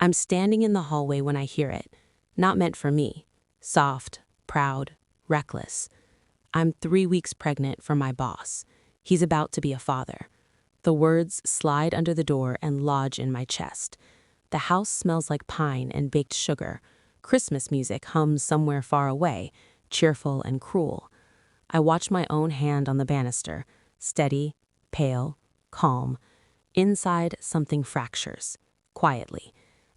I'm standing in the hallway when I hear it. Not meant for me. Soft, proud, reckless. I'm 3 weeks pregnant for my boss. He's about to be a father. The words slide under the door and lodge in my chest. The house smells like pine and baked sugar. Christmas music hums somewhere far away, cheerful and cruel. I watch my own hand on the banister, steady, pale, calm. Inside, something fractures, quietly.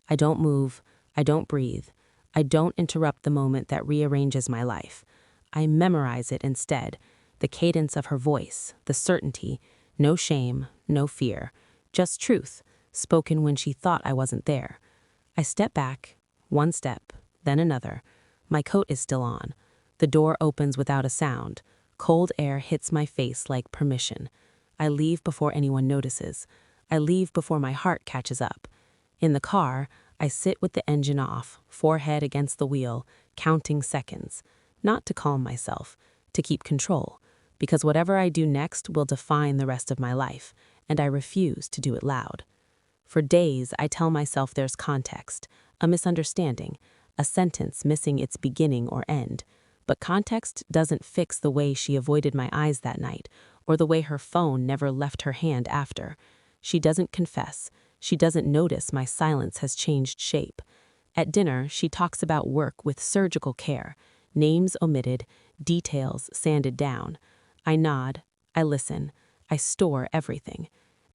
I don't move, I don't breathe. I don't interrupt the moment that rearranges my life. I memorize it instead, the cadence of her voice, the certainty, no shame, no fear, just truth, spoken when she thought I wasn't there. I step back, one step, then another. My coat is still on. The door opens without a sound. Cold air hits my face like permission. I leave before anyone notices. I leave before my heart catches up. In the car, I sit with the engine off, forehead against the wheel, counting seconds. Not to calm myself, to keep control, because whatever I do next will define the rest of my life, and I refuse to do it loud. For days, I tell myself there's context, a misunderstanding, a sentence missing its beginning or end. But context doesn't fix the way she avoided my eyes that night, or the way her phone never left her hand after. She doesn't confess. She doesn't notice my silence has changed shape. At dinner, she talks about work with surgical care, names omitted, details sanded down. I nod, I listen, I store everything.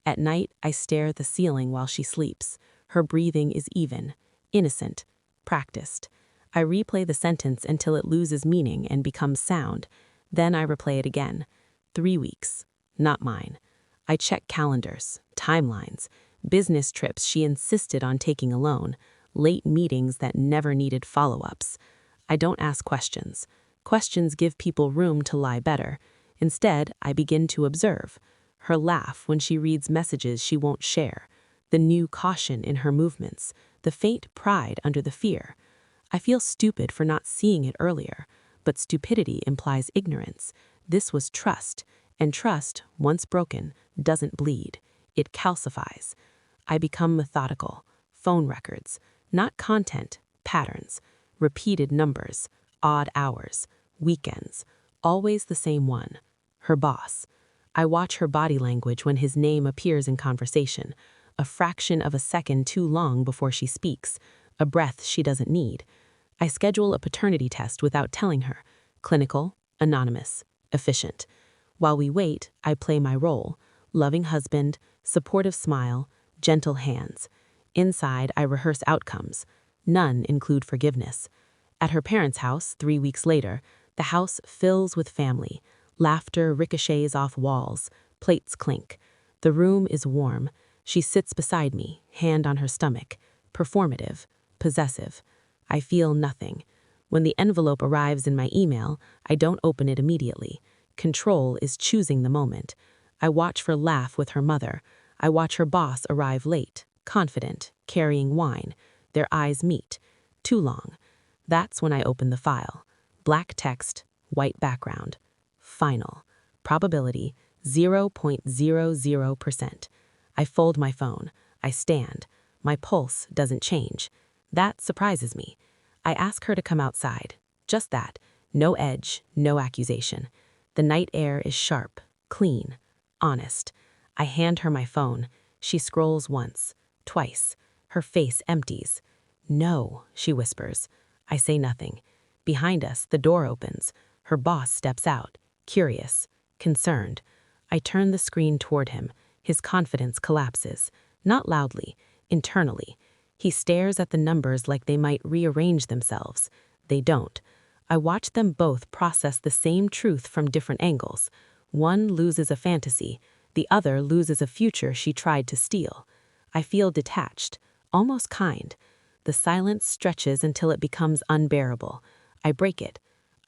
At night, I stare at the ceiling while she sleeps. Her breathing is even, innocent, practiced. I replay the sentence until it loses meaning and becomes sound. Then I replay it again. 3 weeks, not mine. I check calendars, timelines, business trips she insisted on taking alone, late meetings that never needed follow-ups. I don't ask questions. Questions give people room to lie better. Instead, I begin to observe. Her laugh when she reads messages she won't share. The new caution in her movements. The faint pride under the fear. I feel stupid for not seeing it earlier, but stupidity implies ignorance. This was trust, and trust, once broken, doesn't bleed. It calcifies. I become methodical. Phone records, not content, patterns, repeated numbers, odd hours, weekends, always the same one. Her boss. I watch her body language when his name appears in conversation, a fraction of a second too long before she speaks, a breath she doesn't need. I schedule a paternity test without telling her. Clinical, anonymous, efficient. While we wait, I play my role. Loving husband, supportive smile, gentle hands. Inside, I rehearse outcomes. None include forgiveness. At her parents' house, 3 weeks later, the house fills with family. Laughter ricochets off walls. Plates clink. The room is warm. She sits beside me, hand on her stomach. Performative, possessive. I feel nothing. When the envelope arrives in my email, I don't open it immediately. Control is choosing the moment. I watch her laugh with her mother. I watch her boss arrive late, confident, carrying wine. Their eyes meet. Too long. That's when I open the file. Black text, white background. Final. Probability 0.00%. I fold my phone. I stand. My pulse doesn't change. That surprises me. I ask her to come outside. Just that. No edge, no accusation. The night air is sharp, clean, honest. I hand her my phone. She scrolls once, twice. Her face empties. No, she whispers. I say nothing. Behind us, the door opens. Her boss steps out, curious, concerned. I turn the screen toward him. His confidence collapses. Not loudly, internally. He stares at the numbers like they might rearrange themselves. They don't. I watch them both process the same truth from different angles. One loses a fantasy. The other loses a future she tried to steal. I feel detached, almost kind. The silence stretches until it becomes unbearable. I break it.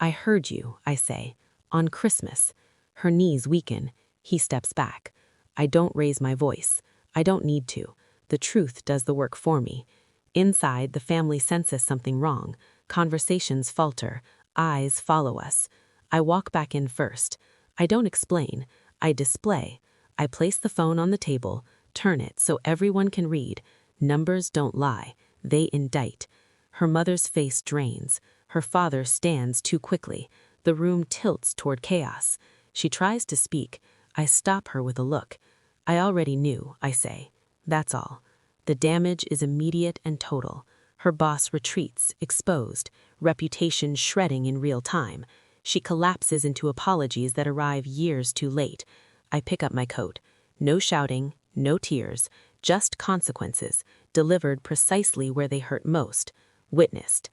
I heard you, I say. On Christmas. Her knees weaken. He steps back. I don't raise my voice. I don't need to. The truth does the work for me. Inside, the family senses something wrong. Conversations falter. Eyes follow us. I walk back in first. I don't explain. I display. I place the phone on the table, turn it so everyone can read. Numbers don't lie. They indict. Her mother's face drains. Her father stands too quickly. The room tilts toward chaos. She tries to speak. I stop her with a look. I already knew, I say. That's all. The damage is immediate and total. Her boss retreats, exposed, reputation shredding in real time. She collapses into apologies that arrive years too late. I pick up my coat. No shouting, no tears, just consequences, delivered precisely where they hurt most, witnessed.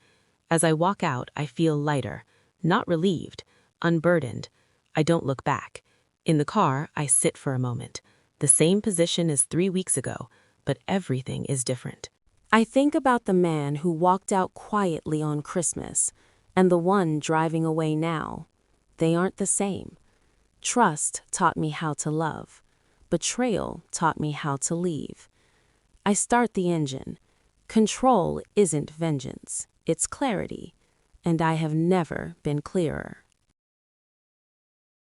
As I walk out, I feel lighter, not relieved, unburdened. I don't look back. In the car, I sit for a moment. The same position as 3 weeks ago, but everything is different. I think about the man who walked out quietly on Christmas and the one driving away now. They aren't the same. Trust taught me how to love. Betrayal taught me how to leave. I start the engine. Control isn't vengeance, it's clarity. And I have never been clearer.